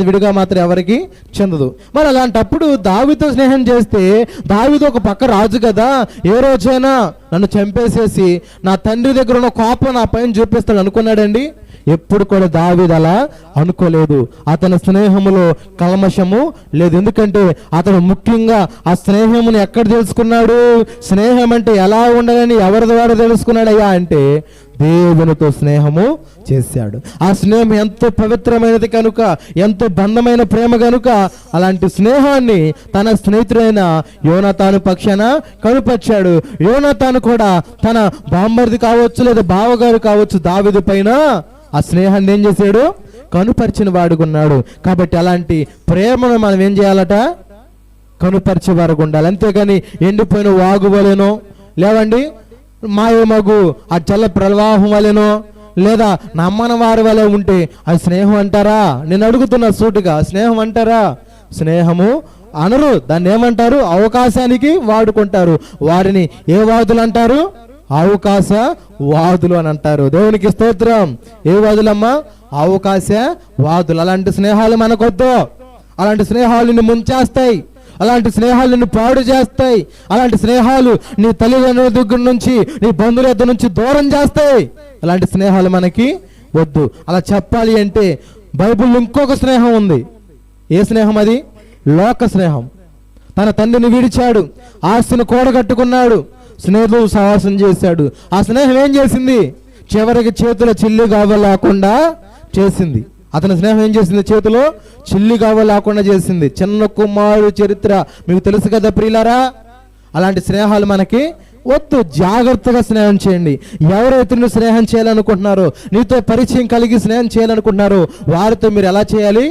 విడిగా మాత్రం ఎవరికి చెందదు. మరి అలాంటప్పుడు దావీదుతో స్నేహం చేస్తే, దావీదు ఒక పక్క రాజు కదా, ఏ రోజైనా నన్ను చంపేసేసి నా తండ్రి దగ్గర ఉన్న కోపం నా పైన చూపిస్తాడు అనుకున్నాడండి? ఎప్పుడు కూడా దావీదు అలా అనుకోలేదు. అతని స్నేహములో కల్మషము లేదు. ఎందుకంటే అతను ముఖ్యంగా ఆ స్నేహమును ఎక్కడ తెలుసుకున్నాడు? స్నేహం అంటే ఎలా ఉండాలని ఎవరి ద్వారా తెలుసుకున్నాడయ్యా అంటే దేవునితో స్నేహము చేశాడు. ఆ స్నేహం ఎంతో పవిత్రమైనది కనుక, ఎంతో బంధమైన ప్రేమ కనుక అలాంటి స్నేహాన్ని తన స్నేహితుడైన యోనాతాను పక్షాన కనుపరిచాడు. యోనాతాను కూడా తన బామ్మర్ది కావచ్చు లేదా బావగారు కావచ్చు దావీదు పైన ఆ స్నేహాన్ని ఏం చేశాడు? కనుపరిచిన వాడుకున్నాడు. కాబట్టి అలాంటి ప్రేమను మనం ఏం చేయాలట? కనుపరిచే వారికి ఉండాలి. అంతేగాని ఎండిపోయిన వాగు వలెనో, లేవండి మాయమగు ఆ జల ప్రవాహం వలెనో, లేదా నమ్మన వారి వలె ఉంటే అది స్నేహం అంటారా? నేను అడుగుతున్నా సూటిగా, స్నేహం అంటారా? స్నేహము అనరు. దాన్ని ఏమంటారు? అవకాశానికి వాడుకుంటారు. వారిని ఏ వాదులు అంటారు? అవకాశ వాదులు అని అంటారు. దేవునికి స్తోత్రం. ఏ వాదులమ్మా? అవకాశ వాదులు. అలాంటి స్నేహాలు మనకొద్దు. అలాంటి స్నేహాలు నిన్ను ముంచేస్తాయి, అలాంటి స్నేహాలు నిన్ను పాడు చేస్తాయి, అలాంటి స్నేహాలు నీ తల్లిదండ్రుల దగ్గర నుంచి, నీ బంధువుల దగ్గర నుంచి దూరం చేస్తాయి. అలాంటి స్నేహాలు మనకి వద్దు. అలా చెప్పాలి అంటే బైబిల్లో ఇంకొక స్నేహం ఉంది. ఏ స్నేహం అది? లోక స్నేహం. తన తండ్రిని విడిచాడు, ఆస్తిని కూడగట్టుకున్నాడు, స్నేహితులు సహవాసం చేశాడు. ఆ స్నేహం ఏం చేసింది? చివరికి చేతుల చిల్లు కావలేకుండా చేసింది. అతని స్నేహం ఏం చేసింది? చేతిలో చిల్లి గవ్వ లేకుండా చేసింది. చిన్న కుమారుడు చరిత్ర మీకు తెలుసు కదా ప్రియులారా. అలాంటి స్నేహాలు మనకి వద్దు. జాగ్రత్తగా స్నేహం చేయండి. ఎవరైతే నువ్వు స్నేహం చేయాలనుకుంటున్నారో, నీతో పరిచయం కలిగి స్నేహం చేయాలనుకుంటున్నారో వారితో మీరు ఎలా చేయాలి?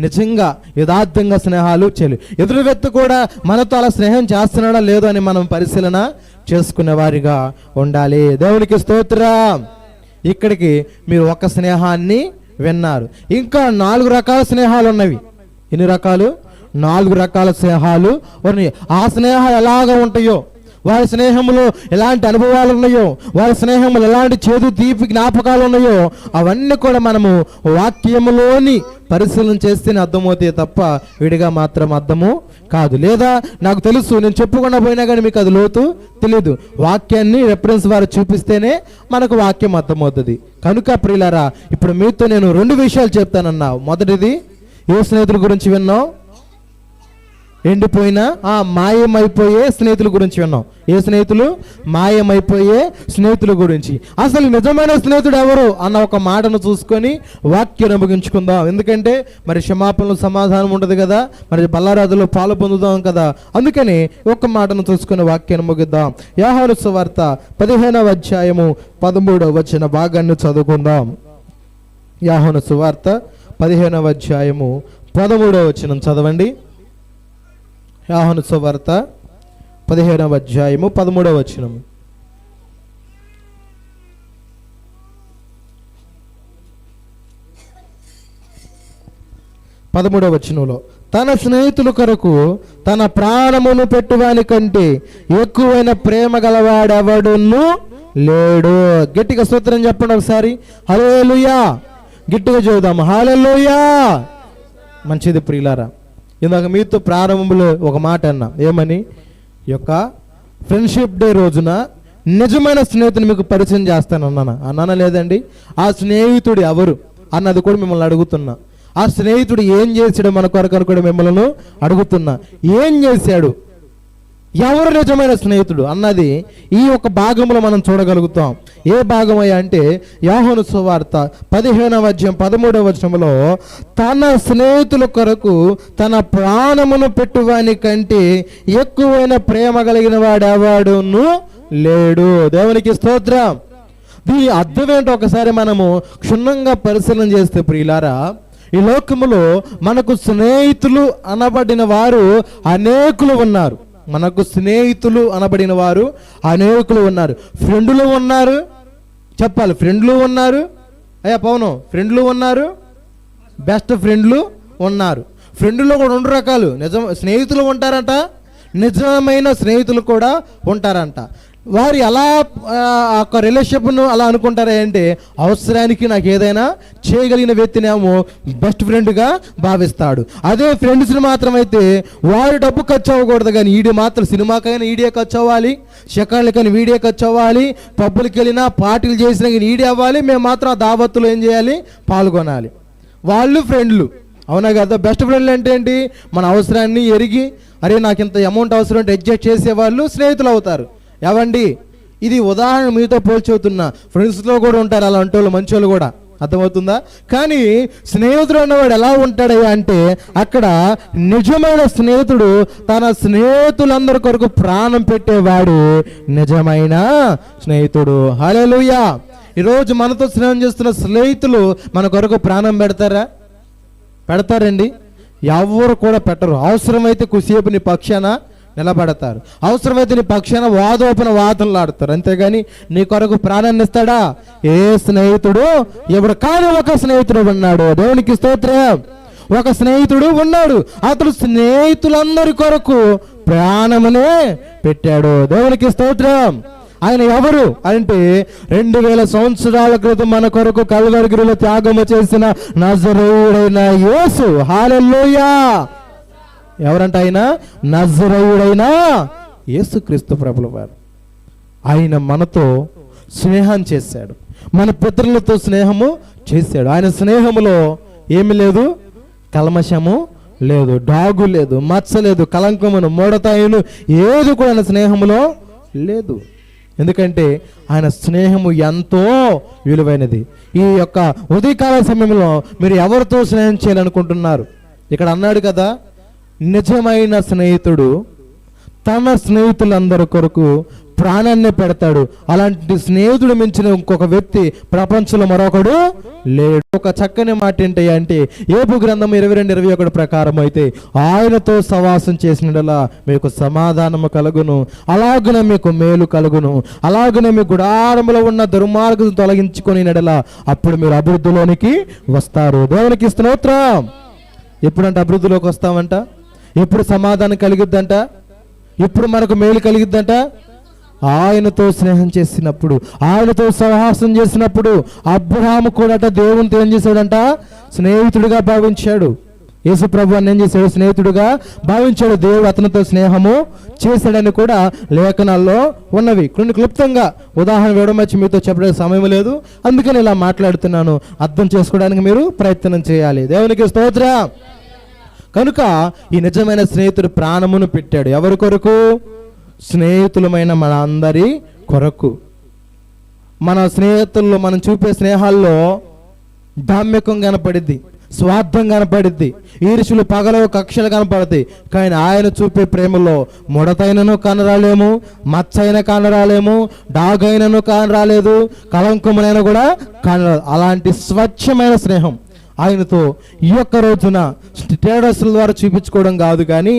నిజంగా యథార్థంగా స్నేహాలు చేయాలి. ఎదురు వ్యక్తి కూడా మనతో అలా స్నేహం చేస్తున్నాడా లేదో అని మనం పరిశీలన చేసుకునే వారిగా ఉండాలి. దేవునికి స్తోత్రం. ఇక్కడికి మీరు ఒక స్నేహాన్ని విన్నారు. ఇంకా 4 రకాల స్నేహాలు ఉన్నవి. ఎన్ని రకాలు? 4 రకాల స్నేహాలు ఉన్నాయి. ఆ స్నేహాలు ఎలాగ ఉంటాయో, వారి స్నేహంలో ఎలాంటి అనుభవాలు ఉన్నాయో, వారి స్నేహంలో ఎలాంటి చేదు తీపి జ్ఞాపకాలు ఉన్నాయో అవన్నీ కూడా మనము వాక్యములోని పరిశీలన చేస్తేనే అర్థమవుతాయి తప్ప విడిగా మాత్రం అర్థము కాదు. లేదా నాకు తెలుసు, నేను చెప్పుకుండా పోయినా కానీ మీకు అది లోతు తెలీదు. వాక్యాన్ని రెఫరెన్స్ వారు చూపిస్తేనే మనకు వాక్యం అర్థమవుతుంది. కనుక ప్రియులారా, ఇప్పుడు మీతో నేను 2 విషయాలు చెప్తానన్నా. మొదటిది, ఏ స్నేహితుల గురించి విన్నాం? ఎండిపోయిన మాయమైపోయే స్నేహితుల గురించి విన్నాం. ఏ స్నేహితులు? మాయమైపోయే స్నేహితుల గురించి. అసలు నిజమైన స్నేహితుడు ఎవరు అన్న ఒక మాటను చూసుకొని వాక్యాన్ని ముగించుకుందాం. ఎందుకంటే మరి క్షమాపణలు సమాధానం ఉండదు కదా, మరి బల్లారాజులో పాలు పొందుదాం కదా. అందుకని ఒక మాటను చూసుకొని వాక్యాన్ని ముగిద్దాం. యోహాను సువార్త 15వ అధ్యాయము 13వ వచన భాగాన్ని చదువుకుందాం. యోహాను సువార్త 15వ అధ్యాయము 13వ వచనం చదవండి. యోహాను సువార్త 15వ అధ్యాయము 13వ వచనము. పదమూడవ వచనంలో, తన స్నేహితుల కొరకు తన ప్రాణమును పెట్టువాని కంటే ఎక్కువైన ప్రేమ గలవాడెవడును లేడు. గట్టిగా స్తోత్రం చెప్పండి ఒకసారి. హల్లెలూయా. గట్టిగా చూద్దాం. హల్లెలూయా. మంచిది ప్రియులారా. ఇందాక మీతో ప్రారంభంలో ఒక మాట అన్నా. ఏమని? ఈ యొక్క ఫ్రెండ్షిప్ డే రోజున నిజమైన స్నేహితుని మీకు పరిచయం అన్నానా లేదండి? ఆ స్నేహితుడు ఎవరు అన్నది కూడా మిమ్మల్ని అడుగుతున్నా. ఆ స్నేహితుడు ఏం చేశాడు మన కొరకు కూడా మిమ్మల్ని అడుగుతున్నా. ఏం చేశాడు, ఎవరు నిజమైన స్నేహితుడు అన్నది ఈ ఒక భాగంలో మనం చూడగలుగుతాం. ఏ భాగమయ్యా అంటే యోహాను సువార్త 15వ అధ్యాయం 13వ వచనంలో, తన స్నేహితుల కొరకు తన ప్రాణమును పెట్టువాని కంటే ఎక్కువైన ప్రేమ కలిగిన వాడెవడును లేడు. దేవునికి స్తోత్రం. దీని అర్థం ఏంటో ఒకసారి మనము క్షుణ్ణంగా పరిశీలన చేస్తే ప్రియులారా, ఈ లోకములో మనకు స్నేహితులు అనబడిన వారు అనేకులు ఉన్నారు. మనకు స్నేహితులు అనబడిన వారు అనేకులు ఉన్నారు. ఫ్రెండ్లు ఉన్నారు. చెప్పాలి, ఫ్రెండ్లు ఉన్నారు. అయ్యా పవను, ఫ్రెండ్లు ఉన్నారు, బెస్ట్ ఫ్రెండ్లు ఉన్నారు. ఫ్రెండ్లో కూడా 2 రకాలు. స్నేహితులు ఉంటారంట, నిజమైన స్నేహితులు కూడా ఉంటారంట. వారు ఎలా ఒక రిలేషన్షిప్ను అలా అనుకుంటారా అంటే, అవసరానికి నాకు ఏదైనా చేయగలిగిన వ్యక్తినేమో బెస్ట్ ఫ్రెండ్గా భావిస్తాడు. అదే ఫ్రెండ్స్ని మాత్రం అయితే వారు డబ్బు ఖర్చు అవ్వకూడదు, కానీ ఈడి మాత్రం సినిమాకైనా ఈడే ఖర్చు అవ్వాలి, షకాళ్ళకైనా వీడియో ఖర్చు అవ్వాలి, పబ్బులకి వెళ్ళినా పార్టీలు చేసినా కానీ ఈడే అవ్వాలి, మేము మాత్రం ఆ దావత్తులో ఏం చేయాలి? పాల్గొనాలి. వాళ్ళు ఫ్రెండ్లు. అవునా కదా? బెస్ట్ ఫ్రెండ్లు అంటే ఏంటి? మన అవసరాన్ని ఎరిగి, అరే నాకు ఇంత అమౌంట్ అవసరం అంటే అడ్జస్ట్ చేసేవాళ్ళు స్నేహితులు అవుతారు. ఏవండి, ఇది ఉదాహరణ మీతో పోల్చవుతున్నా. ఫ్రెండ్స్లో కూడా ఉంటారు అలాంటి వాళ్ళు, మంచి వాళ్ళు కూడా. అర్థమవుతుందా? కానీ స్నేహితుడు అన్నవాడు ఎలా ఉంటాడయ్యా అంటే, అక్కడ నిజమైన స్నేహితుడు తన స్నేహితులందరి కొరకు ప్రాణం పెట్టేవాడు నిజమైన స్నేహితుడు. హల్లెలూయా. ఈరోజు మనతో స్నేహం చేస్తున్న స్నేహితులు మన కొరకు ప్రాణం పెడతారండి? ఎవరు కూడా పెట్టరు. అవసరమైతే కుసేపు నీ పక్షాన నిలబడతారు, అవసరమైతే నీ పక్షాన వాదనలు ఆడతారు. అంతేగాని నీ కొరకు ప్రాణాన్ని ఇస్తాడా? ఏ స్నేహితుడు ఎవడు? కానీ ఒక స్నేహితుడు ఉన్నాడు. దేవునికి స్తోత్రం. ఒక స్నేహితుడు ఉన్నాడు, అతడు స్నేహితులందరి కొరకు ప్రాణమునే పెట్టాడు. దేవునికి స్తోత్రం. ఆయన ఎవరు అంటే, 2000 సంవత్సరాల క్రితం మన కొరకు కల్వరిగిరిలో త్యాగము చేసిన నజరేయుడైన యేసు. హల్లెలూయా. ఎవరంట ఆయన? నజరేయుడైన యేసుక్రీస్తు ప్రభుల వారు. ఆయన మనతో స్నేహం చేశాడు, మన పితరులతో స్నేహము చేశాడు. ఆయన స్నేహములో ఏమి లేదు? కల్మషము లేదు, డాగు లేదు, మచ్చ లేదు, కలంకమును, మూడతాయును ఏది కూడా ఆయన స్నేహములో లేదు. ఎందుకంటే ఆయన స్నేహము ఎంతో విలువైనది. ఈ యొక్క ఉదయకాల సమయంలో మీరు ఎవరితో స్నేహం చేయాలనుకుంటున్నారు? ఇక్కడ అన్నాడు కదా, నిజమైన స్నేహితుడు తన స్నేహితులందరి కొరకు ప్రాణాన్ని పెడతాడు. అలాంటి స్నేహితుడు మించిన ఇంకొక వ్యక్తి ప్రపంచంలో మరొకడు లేడు. ఒక చక్కని మాట ఏంటి అంటే, యోబు గ్రంథం 22:21 ప్రకారం అయితే ఆయనతో సవాసం చేసినలా మీకు సమాధానము కలుగును, అలాగునే మీకు మేలు కలుగును, అలాగునే మీ గుడారములో ఉన్న దుర్మార్గం తొలగించుకొని నడలా అప్పుడు మీరు అభివృద్ధిలోనికి వస్తారు. దేవునికి స్తోత్రం. ఎప్పుడంటే అభివృద్ధిలోకి వస్తామంట, ఎప్పుడు సమాధానం కలిగిద్దంట, ఎప్పుడు మనకు మేలు కలిగిద్దంట? ఆయనతో స్నేహం చేసినప్పుడు, ఆయనతో సహవాసం చేసినప్పుడు. అబ్రహాము కూడా దేవునితో ఏం చేశాడంట? స్నేహితుడిగా భావించాడు. యేసు ప్రభువుని ఏం చేశాడు? స్నేహితుడిగా భావించాడు. దేవుడు అతనితో స్నేహము చేశాడని కూడా లేఖనాల్లో ఉన్నవి. కొన్ని క్లుప్తంగా ఉదాహరణ వేయడం వచ్చి మీతో చెప్పడానికి సమయం లేదు, అందుకని ఇలా మాట్లాడుతున్నాను. అర్థం చేసుకోవడానికి మీరు ప్రయత్నం చేయాలి. దేవునికి స్తోత్రం. కనుక ఈ నిజమైన స్నేహితుడు ప్రాణమును పెట్టాడు. ఎవరి కొరకు? స్నేహితులమైన మన అందరి కొరకు. మన స్నేహితుల్లో మనం చూపే స్నేహాల్లో దామ్యకం కనపడిద్ది, స్వార్థం కనపడిద్ది, ఈర్ష్యులు పగలు కక్షలు కనపడతాయి. కానీ ఆయన చూపే ప్రేమలో ముడతైనను కానరాలేము, మచ్చైన కానరాలేము, డాగైనను కానరాలేదు, కలంకమునైనా కూడా కానరాదు. అలాంటి స్వచ్ఛమైన స్నేహం ఆయనతో ఈ యొక్క రోజున స్టేటస్ల ద్వారా చూపించుకోవడం కాదు, కానీ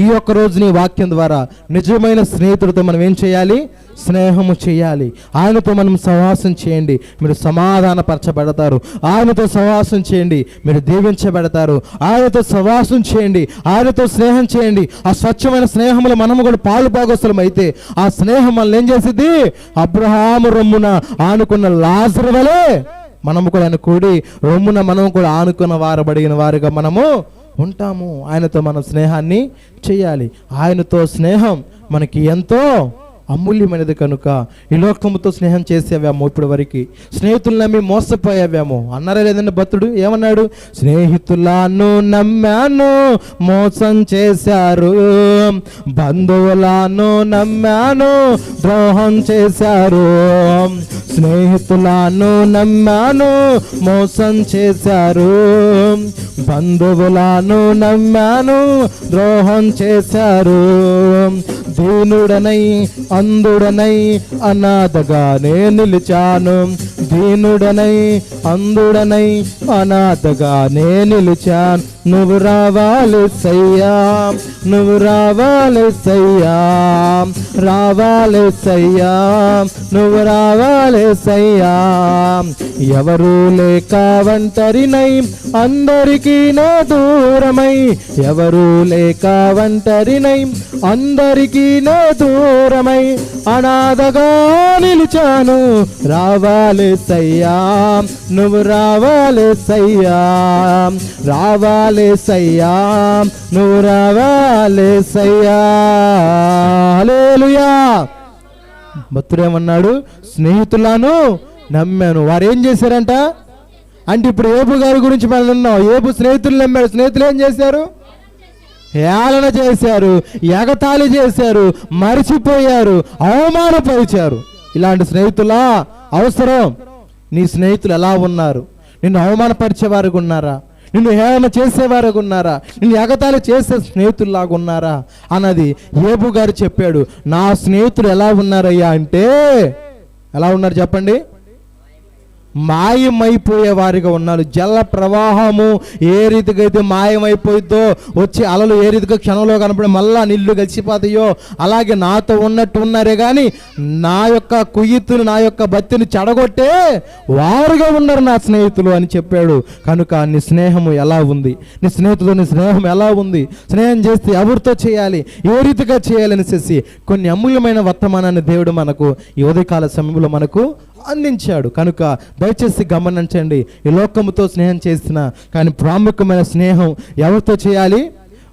ఈ యొక్క రోజుని వాక్యం ద్వారా నిజమైన స్నేహితుడితో మనం ఏం చేయాలి? స్నేహము చేయాలి. ఆయనతో మనం సహవాసం చేయండి, మీరు సమాధానపరచబడతారు. ఆయనతో సహవాసం చేయండి, మీరు దీవించబడతారు. ఆయనతో సహవాసం చేయండి, ఆయనతో స్నేహం చేయండి. ఆ స్వచ్ఛమైన స్నేహంలో మనము కూడా పాలు భాగస్తులం అయితే ఆ స్నేహం మనల్ని ఏం చేసింది? అబ్రహాము రొమ్మున ఆనుకున్న లాజరు వలె మనము కూడా ఆయన కూడి రొమ్మున మనం కూడా ఆనుకున్న వారబడిన వారుగా మనము ఉంటాము. ఆయనతో మనం స్నేహాన్ని చేయాలి. ఆయనతో స్నేహం మనకి ఎంతో అమూల్యమైనది. కనుక ఈ లోకముతో స్నేహం చేసేవాము, ఇప్పుడు వరకు స్నేహితులు నమ్మి మోసపోయావేమో అన్నారా లేదండి? భక్తుడు ఏమన్నాడు? స్నేహితులను నమ్మాను మోసం చేశారు, బంధువులను నమ్మాను ద్రోహం చేశారు. స్నేహితులను నమ్మాను మోసం చేశారు, బంధువులను నమ్మాను ద్రోహం చేశారు. దీనుడనై అందుడనై అనాథగానే నిలిచాను, దీనుడనై అందుడనై అనాథగానే నిలిచాను. నువ్వు రావాలి సయ్యా, నువ్వు రావాలి సయ్యా, రావాలి సయ్యా, నువ్వు రావాలి సయ్యా. ఎవరు లేక ఒంటరినై అందరికీ నా దూరమై, ఎవరు లేక ఒంటరినై అందరికీ నా దూరమై అనాథగా నిలిచాను. రావాలి సయ్యా, నువ్వు రావాలి సయ్యా, రావాలి సయ్యా, నువ్వు రావాలి సయ్యా. హల్లెలూయా. భక్తుడేమన్నాడు? స్నేహితులను నమ్మాను. వారు ఏం చేశారంట అంటే, ఇప్పుడు యోబు గారి గురించి మనం విన్నాం. యోబు స్నేహితులు నమ్మాడు. స్నేహితులు ఏం చేశారు? హేళన చేశారు, ఎగతాళి చేశారు, మరిచిపోయారు, అవమానపరిచారు. ఇలాంటి స్నేహితులా అవసరం? నీ స్నేహితులు ఎలా ఉన్నారు? నిన్ను అవమానపరిచేవారు ఉన్నారా? నిన్ను హేళన చేసేవారు ఉన్నారా? నిన్ను ఎగతాళి చేసే స్నేహితుల్లాగా ఉన్నారా అన్నది యోబు గారు చెప్పాడు. నా స్నేహితులు ఎలా ఉన్నారయ్యా అంటే, ఎలా ఉన్నారు చెప్పండి? మాయమైపోయే వారిగా ఉన్నారు. జల ప్రవాహము ఏ రీతిగా అయితే మాయమైపోయిద్దో, వచ్చి అలలు ఏ రీతిగా క్షణంలో కనపడి మళ్ళా నీళ్లు గడిచిపోతాయో, అలాగే నాతో ఉన్నట్టు ఉన్నారే కానీ నా యొక్క కుయ్యతులు, నా యొక్క బతిని చెడగొట్టే వారుగా ఉన్నారు నా స్నేహితులు అని చెప్పాడు. కనుక నీ స్నేహము ఎలా ఉంది? నీ స్నేహితులు నీ స్నేహం ఎలా ఉంది? స్నేహం చేస్తే ఎవరితో చేయాలి, ఏ రీతిగా చేయాలని చేసి కొన్ని అమూల్యమైన వర్తమానాన్ని దేవుడు మనకు ఈ ఉదయకాల సమయంలో మనకు అందించాడు. కనుక దయచేసి గమనించండి. ఈ లోకముతో స్నేహం చేసిన కానీ ప్రాముఖ్యమైన స్నేహం ఎవరితో చేయాలి?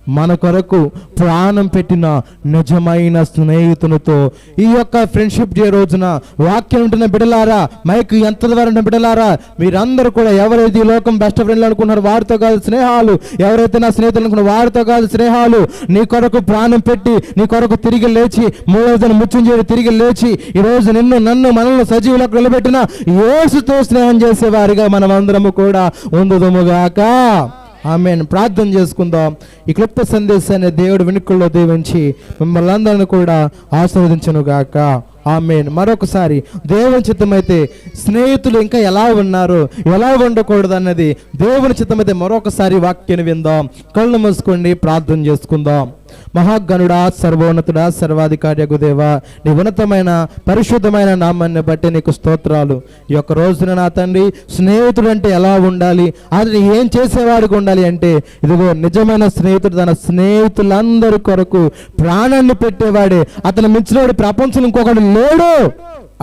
మన కొరకు ప్రాణం పెట్టిన నిజమైన స్నేహితునితో ఈ యొక్క ఫ్రెండ్షిప్ డే రోజున వాక్యం ఉంటున్న బిడ్డలారా, మైక్ ఎంత ద్వారా ఉన్న బిడ్డలారా, మీరందరూ కూడా ఎవరైతే ఈ లోకం బెస్ట్ ఫ్రెండ్లు అనుకున్నారో వారితో కాదు స్నేహాలు, ఎవరైతే నా స్నేహితులు అనుకున్నారో వారితో కాదు స్నేహాలు. నీ కొరకు ప్రాణం పెట్టి నీ కొరకు తిరిగి లేచి మూడవ దినం మృత్యుంజయుడు తిరిగి లేచి ఈరోజు నిన్ను నన్ను మనల్ని సజీవులకు నిలబెట్టిన యేసుతో స్నేహం చేసేవారిగా మనం అందరము కూడా ఉందుదుముగాక. ఆమేన్. ప్రార్థన చేసుకుందాం. ఈ క్లుప్త సందేశాన్ని దేవుడు వెనుకల్లో దీవించి మిమ్మల్ని అందరిని కూడా ఆశీర్వదించును గాక. ఆమేన్. మరొకసారి దేవుని చిత్తమైతే స్నేహితులు ఇంకా ఎలా ఉన్నారు, ఎలా ఉండకూడదు అన్నది దేవుని చిత్తమైతే మరొకసారి వాక్యాన్ని విందాం. కళ్ళు మూసుకోండి, ప్రార్థన చేసుకుందాం. మహాగణుడా, సర్వోన్నతుడా, సర్వాధికారియగు దేవా, నీ ఉన్నతమైన పరిశుద్ధమైన నామాన్ని బట్టి నీకు స్తోత్రాలు. ఈ యొక్క రోజున నా తండ్రి, స్నేహితుడు అంటే ఎలా ఉండాలి, అది ఏం చేసేవాడికి ఉండాలి అంటే, ఇదిగో నిజమైన స్నేహితుడు తన స్నేహితులందరి కొరకు ప్రాణాన్ని పెట్టేవాడే, అతను మించినవాడు ప్రపంచం ఇంకొకడు లేడు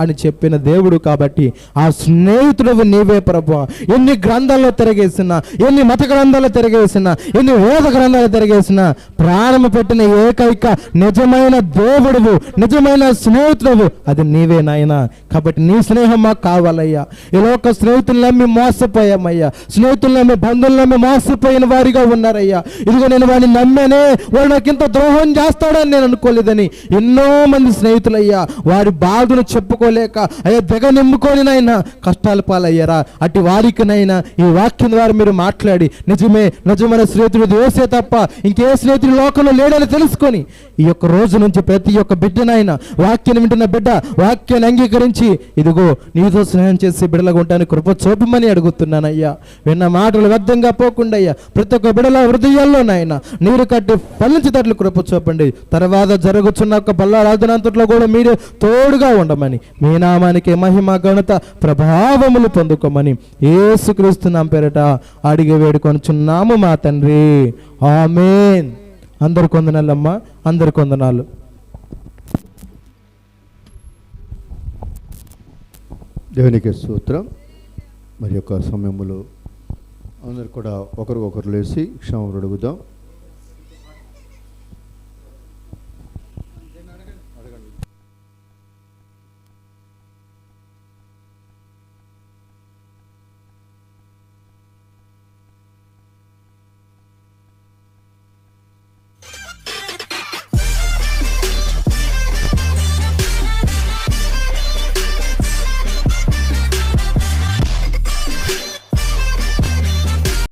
అని చెప్పిన దేవుడు. కాబట్టి ఆ స్నేహితుడు నీవే ప్రభువా. ఎన్ని గ్రంథాల్లో తిరగేసినా, ఎన్ని మత గ్రంథాల్లో తిరగేసినా, ఎన్ని వేద గ్రంథాలు తిరగేసినా, ప్రాణం పెట్టిన ఏకైక నిజమైన దేవుడువు, నిజమైన స్నేహితుడు అది నీవే నాయన. కాబట్టి నీ స్నేహం మాకు కావాలయ్యా. ఈ లోక స్నేహితులు నమ్మి మోసపోయామయ్యా, స్నేహితులు నమ్మి బంధువులు నమ్మి మోసపోయిన వారిగా ఉన్నారయ్యా. ఇదిగో నేను వాడిని నమ్మానే, వాడు నాకు ఇంత ద్రోహం చేస్తాడని నేను అనుకోలేదని ఎన్నో మంది స్నేహితులయ్యా వారి బాధను చెప్పుకోలేక అయ్యా తెగ నిమ్ముకొని నాయన కష్టాల పాలయ్యారా. అటు వారికినైనా ఈ వాక్యం ద్వారా మీరు మాట్లాడి నిజమైన స్నేహితుడు యేసే తప్ప ఇంకే స్నేహితుడు లోకంలో లేడని తెలుసుకొని ఈ యొక్క రోజు నుంచి ప్రతి ఒక్క బిడ్డనైనా వాక్యాన్ని వింటున్న బిడ్డ వాక్యాన్ని అంగీకరించి ఇదిగో నీతో స్నేహం చేసి బిడ్డలుగా ఉంటానికి కృప చూపమని అడుగుతున్నానయ్యా. విన్న మాటలు వ్యర్థంగా పోకుండా అయ్యా ప్రతి ఒక్క బిడ్డల హృదయాల్లో నాయన నీరు కట్టి ఫలించేటట్లు కృప చూపండి. తర్వాత జరుగుతున్న ఒక బల్లారాధనంతట్లో కూడా మీరే తోడుగా ఉండమని, మీ నామానికి మహిమ ఘనత ప్రభావములు పొందుకోమని యేసుక్రీస్తు నామమున పేరట అడిగి వేడుకొనుచున్నాము మా తండ్రి. ఆమేన్. అందరికి వందనాలమ్మా, అందరికి వందనాలు. దేవునికి స్తోత్రం. మరి యొక్క సమయంలో అందరు కూడా ఒకరికొకరు లేచి క్షమాపణ అడుగుదాం.